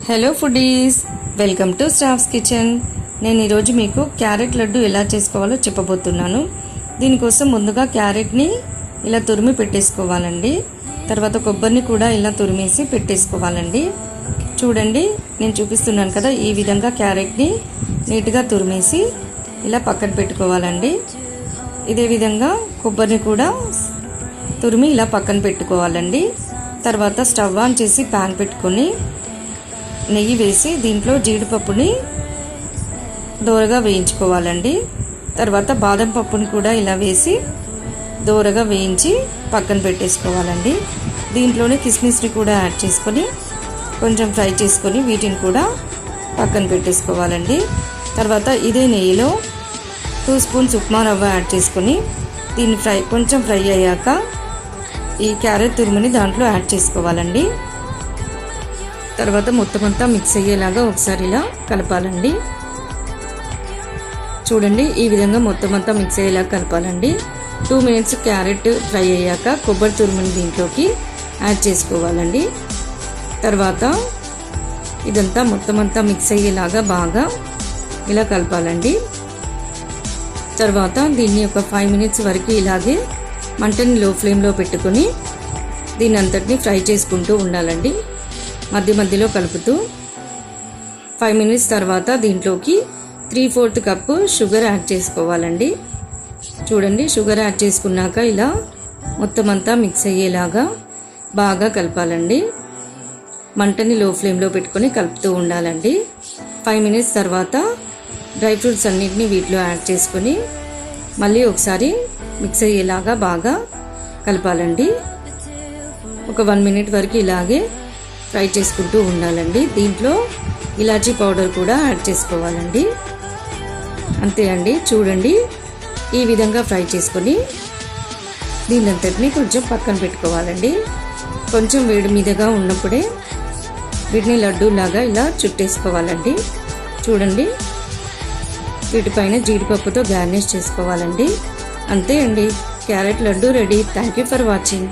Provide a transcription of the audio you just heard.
Hello foodies, welcome to staffs kitchen. నేను ఈరోజు మీకు క్యారెట్ లడ్డు ఎలా చేసుకోవాలో చెప్పబోతున్నాను. దీనికోసం ముందుగా క్యారెట్ని ఇలా తురిమి పెట్టేసుకోవాలండి. తర్వాత కొబ్బరిని కూడా ఇలా తురిమేసి పెట్టేసుకోవాలండి. చూడండి, నేను చూపిస్తున్నాను కదా, ఈ విధంగా క్యారెట్ని నీట్గా తురిమేసి ఇలా పక్కన పెట్టుకోవాలండి. ఇదే విధంగా కొబ్బరిని కూడా తురిమి ఇలా పక్కన పెట్టుకోవాలండి. తర్వాత స్టవ్ ఆన్ చేసి ప్యాన్ పెట్టుకొని నెయ్యి వేసి దీంట్లో జీడిపప్పుని దోరగా వేయించుకోవాలండి. తర్వాత బాదం పప్పుని కూడా ఇలా వేసి దోరగా వేయించి పక్కన పెట్టేసుకోవాలండి. దీంట్లోనే కిస్మిస్ని కూడా యాడ్ చేసుకొని కొంచెం ఫ్రై చేసుకొని వీటిని కూడా పక్కన పెట్టేసుకోవాలండి. తర్వాత ఇదే నెయ్యిలో 2 స్పూన్స్ ఉప్మా రవ్వ యాడ్ చేసుకొని దీన్ని కొంచెం ఫ్రై అయ్యాక ఈ క్యారెట్ తురుముని దాంట్లో యాడ్ చేసుకోవాలండి. తర్వాత మొత్తం అంతా మిక్స్ అయ్యేలాగా ఒకసారి ఇలా కలపాలండి. చూడండి, ఈ విధంగా మొత్తం అంతా మిక్స్ అయ్యేలా కలపాలండి. 2 మినిట్స్ క్యారెట్ ఫ్రై అయ్యాక కొబ్బరి తురుముని దీంట్లోకి యాడ్ చేసుకోవాలండి. తర్వాత ఇదంతా మొత్తం అంతా మిక్స్ అయ్యేలాగా బాగా ఇలా కలపాలండి. తర్వాత దీన్ని ఒక 5 మినిట్స్ వరకు ఇలాగే మంటని లో ఫ్లేమ్లో పెట్టుకొని దీన్ని అంతటిని ఫ్రై చేసుకుంటూ ఉండాలండి. మధ్య మధ్యలో కలుపుతూ 5 మినిట్స్ తర్వాత దీంట్లోకి 3/4 కప్పు షుగర్ యాడ్ చేసుకోవాలండి. చూడండి, షుగర్ యాడ్ చేసుకున్నాక ఇలా మొత్తం అంతా మిక్స్ అయ్యేలాగా బాగా కలపాలండి. మంటని లో ఫ్లేమ్లో పెట్టుకొని కలుపుతూ ఉండాలండి. 5 మినిట్స్ తర్వాత డ్రై ఫ్రూట్స్ అన్నిటిని వీటిలో యాడ్ చేసుకొని మళ్ళీ ఒకసారి మిక్స్ అయ్యేలాగా బాగా కలపాలండి. ఒక 1 మినిట్ వరకు ఇలాగే ఫ్రై చేసుకుంటూ ఉండాలండి. దీంట్లో ఇలాచీ పౌడర్ కూడా యాడ్ చేసుకోవాలండి. అంతే అండి. చూడండి, ఈ విధంగా ఫ్రై చేసుకొని దీనంతటిని కొంచెం పక్కన పెట్టుకోవాలండి. కొంచెం వేడి మీదగా ఉన్నప్పుడే వీటిని లడ్డూలాగా ఇలా చుట్టేసుకోవాలండి. చూడండి, వీటిపైన జీడిపప్పుతో గార్నిష్ చేసుకోవాలండి. అంతే అండి, carrot laddu ready. Thank you for watching.